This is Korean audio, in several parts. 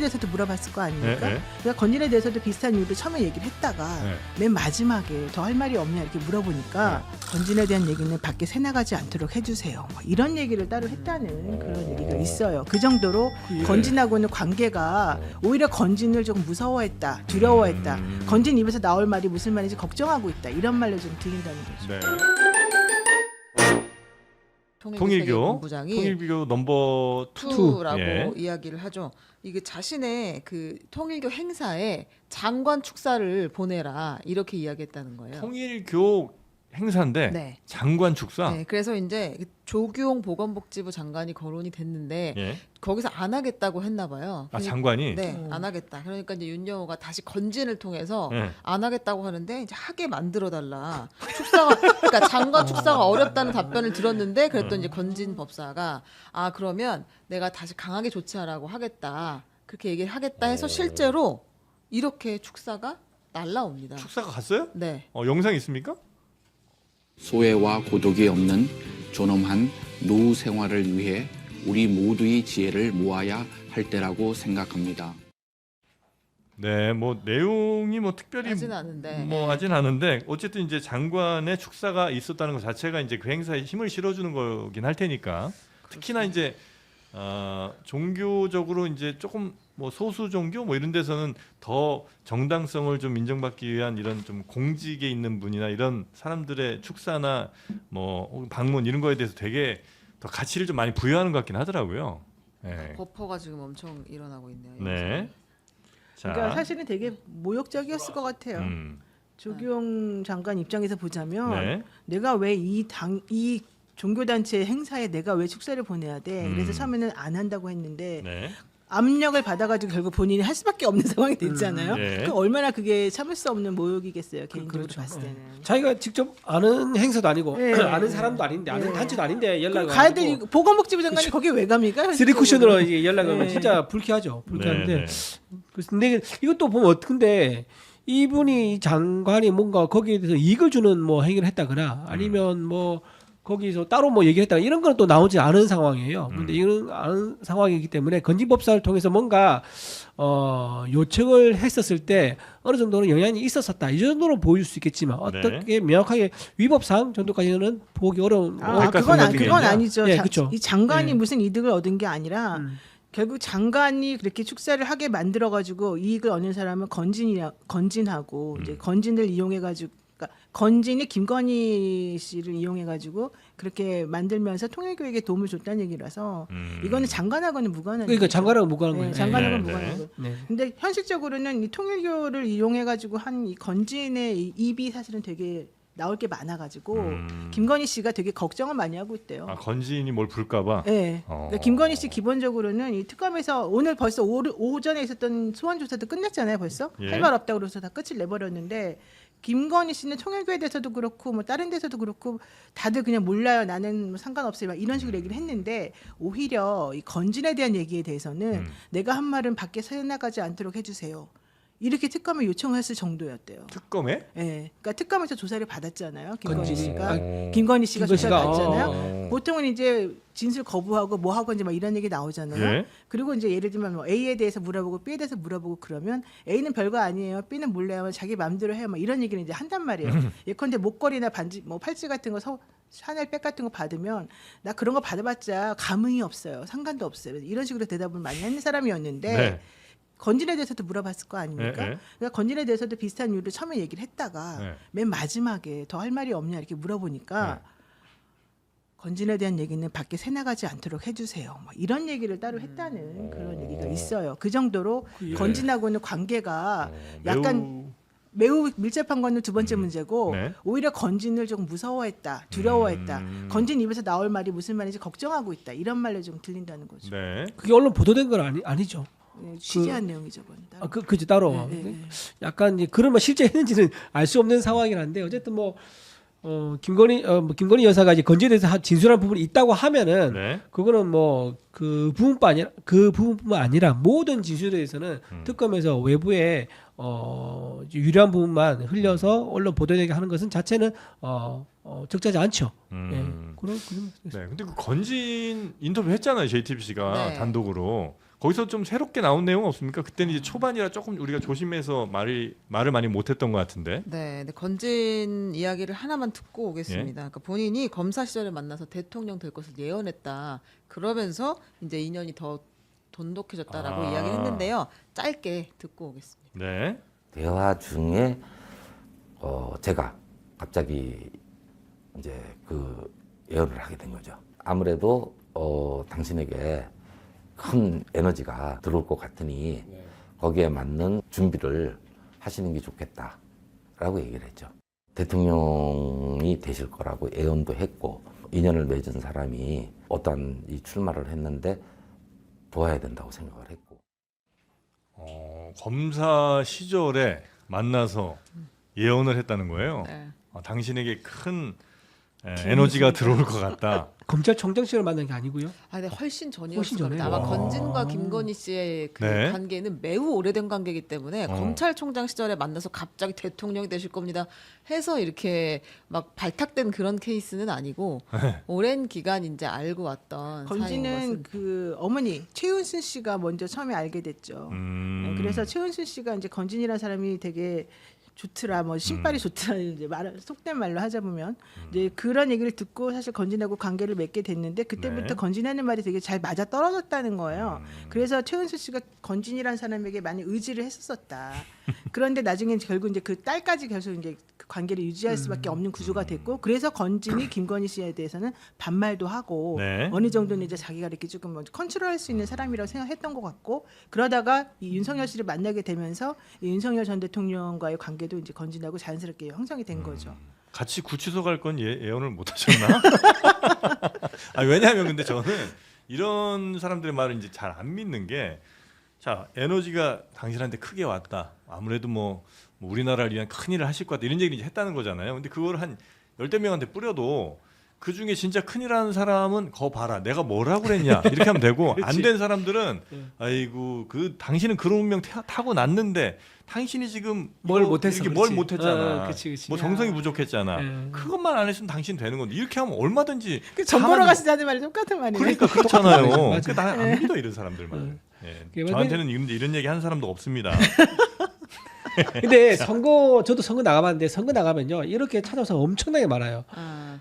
대해서도 물어봤을 거 아닙니까? 네. 그러니까 건진에 대해서도 비슷한 이유로 처음에 얘기를 했다가 네. 맨 마지막에 더 할 말이 없냐 이렇게 물어보니까 건진에 대한 얘기는 밖에 새나가지 않도록 해주세요. 뭐 이런 얘기를 따로 했다는 그런 얘기가 있어요. 그 정도로 건진하고는 관계가 오히려 건진을 조금 무서워했다, 두려워했다. 건진 입에서 나올 말이 무슨 말인지 걱정하고 있다. 이런 말로 좀 들린다는 거죠. 네. 통일교 본부장이 통일교 넘버 2라고 예. 이야기를 하죠. 이게 자신의 그 통일교 행사에 장관 축사를 보내라 이렇게 이야기했다는 거예요. 통일교 행사인데 네. 장관 축사. 네, 그래서 이제 조규용 보건복지부 장관이 거론이 됐는데 예. 거기서 안 하겠다고 했나 봐요. 아 장관이. 네, 안 하겠다. 그러니까 이제 윤여호가 다시 건진을 통해서 예. 안 하겠다고 하는데 이제 하게 만들어 달라. 축사가 그러니까 장관 축사가 어렵다는 답변을 들었는데 그랬더니 이제 건진 법사가 아 그러면 내가 다시 강하게 조치하라고 하겠다. 그렇게 얘기를 하겠다 해서 실제로 이렇게 축사가 날라옵니다. 축사가 갔어요? 네. 영상 있습니까? 소외와 고독이 없는 존엄한 노후 생활을 위해 우리 모두의 지혜를 모아야 할 때라고 생각합니다. 네, 뭐 내용이 뭐 특별히 하진 않은데. 뭐 하진 않은데 어쨌든 이제 장관의 축사가 있었다는 것 자체가 이제 그 행사에 힘을 실어주는 거긴 할 테니까 특히나 이제 종교적으로 이제 조금 뭐 소수 종교 뭐 이런 데서는 더 정당성을 좀 인정받기 위한 이런 좀 공직에 있는 분이나 이런 사람들의 축사나 뭐 방문 이런 거에 대해서 되게 더 가치를 좀 많이 부여하는 것 같긴 하더라고요. 네. 버퍼가 지금 엄청 일어나고 있네요. 네. 자, 그러니까 사실은 되게 모욕적이었을 것 같아요. 조규용 장관 입장에서 보자면 네. 내가 왜 이 종교단체 행사에 내가 왜 축사를 보내야 돼? 그래서 처음에는 안 한다고 했는데 네. 압력을 받아가지고 결국 본인이 할 수밖에 없는 상황이 됐잖아요. 예. 그 얼마나 그게 참을 수 없는 모욕이겠어요. 개인적으로 그렇죠. 봤을 때는. 자기가 직접 아는 행사도 아니고 네. 아는 사람도 아닌데 아는 단체도 아닌데 연락을 가야 될 보건복지부 장관이 거기 왜 갑니까? 쓰리쿠션으로 이제 연락하면 네. 진짜 불쾌하죠. 불쾌한데 네, 그래서 근데 이것도 보면 어떻게 이분이 장관이 뭔가 거기에 대해서 이익을 주는 뭐 행위를 했다거나 아니면 뭐 거기서 따로 뭐 얘기를 했다가 이런 건 또 나오지 않은 상황이에요. 근데 이런 않은 상황이기 때문에 건진법사를 통해서 뭔가 요청을 했었을 때 어느 정도는 영향이 있었었다. 이 정도로 보일 수 있겠지만 어떻게 명확하게 위법상 정도까지는 보기 어려운. 그건 아니죠. 네, 그렇죠. 이 장관이 네. 무슨 이득을 얻은 게 아니라 결국 장관이 그렇게 축사를 하게 만들어 가지고 이익을 얻는 사람은 건진하고 이제 건진을 이용해 가지고 그러니까 건진이 김건희 씨를 이용해 가지고 그렇게 만들면서 통일교에게 도움을 줬다는 얘기라서 이거는 장관하고는 무관한 그러니까 거죠. 장관하고 무관한 거예요. 네, 장관하고는 네, 무관한 네. 거예요. 네. 근데 현실적으로는 이 통일교를 이용해 가지고 한 이 건진의 이 입이 사실은 되게 나올 게 많아가지고 김건희 씨가 되게 걱정을 많이 하고 있대요. 아, 건진이 뭘 불까봐. 네. 그러니까 김건희 씨 기본적으로는 이 특검에서 오늘 벌써 오전에 있었던 소환 조사도 끝났잖아요. 벌써 예. 할 말 없다고 그래서 다 끝을 내버렸는데 김건희 씨는 통일교에 대해서도 그렇고 뭐 다른 데서도 그렇고 다들 그냥 몰라요. 나는 뭐 상관없어요. 막 이런 식으로 얘기를 했는데 오히려 이 건진에 대한 얘기에 대해서는 내가 한 말은 밖에 새나가지 않도록 해주세요. 이렇게 특검을 요청했을 정도였대요. 특검에? 네, 그러니까 특검에서 조사를 받았잖아요. 김건희 건진이. 씨가 오. 김건희 씨가 김건희 조사를 씨가, 받았잖아요. 보통은 이제 진술 거부하고 뭐 하고 이제 막 이런 얘기 나오잖아요. 예. 그리고 이제 예를 들면 뭐 A에 대해서 물어보고 B에 대해서 물어보고 그러면 A는 별거 아니에요. B는 몰라요. 자기 마음대로 해요. 막 이런 얘기를 이제 한단 말이에요. 예컨대 목걸이나 반지, 뭐 팔찌 같은 거 샤넬 백 같은 거 받으면 나 그런 거 받아봤자 감흥이 없어요. 상관도 없어요. 이런 식으로 대답을 많이 하는 사람이었는데. 네. 건진에 대해서도 물어봤을 거 아닙니까? 네, 네. 그러니까 건진에 대해서도 비슷한 이유로 처음에 얘기를 했다가 네. 맨 마지막에 더 할 말이 없냐 이렇게 물어보니까 건진에 대한 얘기는 밖에 새나가지 않도록 해주세요. 뭐 이런 얘기를 따로 했다는 그런 얘기가 있어요. 그 정도로 건진하고는 관계가 약간 매우 밀접한 거는 두 번째 문제고 네. 오히려 건진을 좀 무서워했다, 두려워했다. 건진 입에서 나올 말이 무슨 말인지 걱정하고 있다. 이런 말로 좀 들린다는 거죠. 네. 그게 언론 보도된 건 아니죠. 취재한 내용이죠, 그건. 그죠 따로. 약간 이제 그런 말 실제 했는지는 알 수 없는 상황이긴 한데 어쨌든 뭐 김건희 여사가 이제 건지에 대해서 진술한 부분이 있다고 하면은 네. 그거는 뭐 그 부분뿐만 아니라 모든 진술에 대해서는 특검에서 외부에 유리한 부분만 흘려서 언론 보도되게 하는 것은 자체는 적절하지 않죠. 그런 네. 근데 그 건진 인터뷰 했잖아요. JTBC가 네. 단독으로. 거기서 좀 새롭게 나온 내용 없습니까? 그때는 이제 초반이라 조금 우리가 조심해서 말을 많이 못했던 것 같은데. 네, 근데 건진 이야기를 하나만 듣고 오겠습니다. 예? 그러니까 본인이 검사 시절에 만나서 대통령 될 것을 예언했다. 그러면서 이제 인연이 더 돈독해졌다라고 아. 이야기를 했는데요. 짧게 듣고 오겠습니다. 네. 대화 중에 제가 갑자기 이제 그 예언을 하게 된 거죠. 아무래도 당신에게 큰 에너지가 들어올 것 같으니 거기에 맞는 준비를 하시는 게 좋겠다라고 얘기를 했죠. 대통령이 되실 거라고 예언도 했고 인연을 맺은 사람이 어떠한 이 출마를 했는데 도와야 된다고 생각을 했고. 검사 시절에 만나서 예언을 했다는 거예요. 네. 당신에게 큰 에너지가 들어올 것 같다. 검찰총장 씨를 만난 게 아니고요. 아, 근데 훨씬 전이었을 훨씬 겁니다. 전에요. 아마 와. 건진과 김건희 씨의 그 네. 관계는 매우 오래된 관계이기 때문에 검찰총장 시절에 만나서 갑자기 대통령이 되실 겁니다 해서 이렇게 막 발탁된 그런 케이스는 아니고 오랜 기간 이제 알고 왔던 사이인 건지는 것은 그 어머니 최은순 씨가 먼저 처음에 알게 됐죠. 네, 그래서 최은순 씨가 이제 건진이라는 사람이 되게 좋더라, 뭐 신발이 좋더라, 이제 말 속된 말로 하자 보면 이제 그런 얘기를 듣고 사실 건진하고 관계를 맺게 됐는데 그때부터 네. 건진하는 말이 되게 잘 맞아 떨어졌다는 거예요. 그래서 최은수 씨가 건진이라는 사람에게 많이 의지를 했었었다. 그런데 나중에 결국 이제 그 딸까지 계속 이제 그 관계를 유지할 수밖에 없는 구조가 됐고, 그래서 건진이 김건희 씨에 대해서는 반말도 하고 네. 어느 정도는 이제 자기가 이렇게 조금 뭐 컨트롤할 수 있는 사람이라고 생각했던 것 같고, 그러다가 이 윤석열 씨를 만나게 되면서 이 윤석열 전 대통령과의 관계도 이제 건진하고 자연스럽게 형성이 된 거죠. 같이 구치소 갈 건 예언을 못 하셨나? 왜냐하면 근데 저는 이런 사람들의 말을 이제 잘 안 믿는 게, 자, 에너지가 당신한테 크게 왔다. 아무래도 뭐 우리나라를 위한 큰 일을 하실 것 같다. 이런 얘기를 이제 했다는 거잖아요. 근데 그걸 한 열댓 명한테 뿌려도 그 중에 진짜 큰일 하는 사람은 거 봐라. 내가 뭐라고 그랬냐. 이렇게 하면 되고, 안 된 사람들은 아이고, 당신은 그런 운명 타고 났는데 당신이 지금 뭘 이거 못했어, 이렇게 그렇지. 뭘 못했잖아. 그치. 뭐 정성이 부족했잖아. 그것만 안 했으면 당신 되는 건데, 이렇게 하면 얼마든지 전 보러 가만히- 가시자는 말이 똑같은 말이에요. 그러니까 그렇잖아요. 맞아요. 그러니까 나안 믿어 이런 사람들 말. 예. 그게 저한테는 이런 얘기 하는 사람도 없습니다. 근데 저도 선거 나가봤는데 선거 나가면요 이렇게 찾아서 엄청나게 많아요.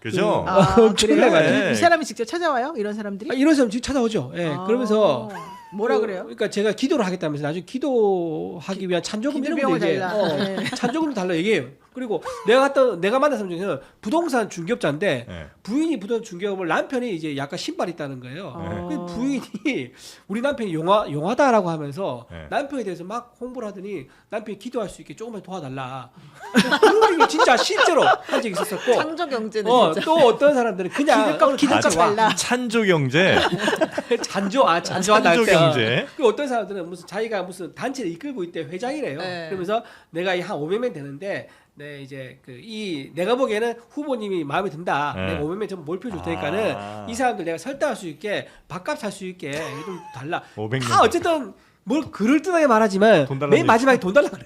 그죠? 엄청나게 그래요? 많아요. 네. 이 사람이 직접 찾아와요? 이런 사람들이? 이런 사람 지금 찾아오죠. 예, 그러면서 뭐라 그래요? 그러니까 제가 기도를 하겠다면서 나중에 기도하기 위한 찬조금 이런 기도비용을 거 얘기해요. 달라. 네. 찬조금 달라 얘기해요. 그리고 내가 만난 사람 중에는 부동산 중개업자인데 네. 부인이 부동산 중개업을 남편이 이제 약간 신발이 있다는 거예요. 어. 그 부인이 우리 남편이 용하다라고 하면서 네. 남편에 대해서 막 홍보를 하더니 남편이 기도할 수 있게 조금만 도와달라. 그런 게 진짜 실제로 한 적이 있었었고. 창조 경제는 진짜 또 어떤 사람들은 그냥 기득권 달라. 찬조 경제, 잔조한다 찬조 경제. 그 어떤 사람들은 무슨 자기가 무슨 단체를 이끌고 있대 회장이래요. 네. 그러면서 내가 한 500명 되는데 이제 내가 보기에는 후보님이 마음에 든다. 네. 내가 500명 좀 몰표 줄 테니까는 아. 이 사람들 내가 설득할 수 있게 밥값 살 수 있게 좀 달라. 500명. 다 어쨌든 뭘 그럴듯하게 말하지만 돈 달라는 맨 얘기. 마지막에 돈 달라 그래.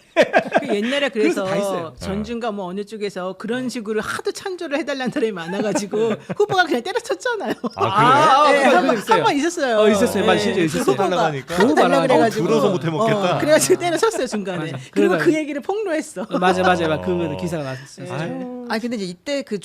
그 옛날에 그래서 그래서 다 있어요. 전중가 뭐 어느 쪽에서 그런 식으로 하도 찬조를 해달라는 사람이 많아가지고 후보가 그냥 때려쳤잖아요. 그래요? 네, 그거 있어요. 한번 있었어요. 있었어요. 맞아요. 실제로 있었어요. 후보가 달라고 하니까. 하도 달라 너무 그래가지고 들어서 못해 먹겠다. 그래가지고 때려쳤어요 중간에. 맞아. 그리고 그러다가- 그 얘기를 폭로했어. 맞아. 그 기사가 나왔었어요. 아유. 아니 근데 이제 이때 그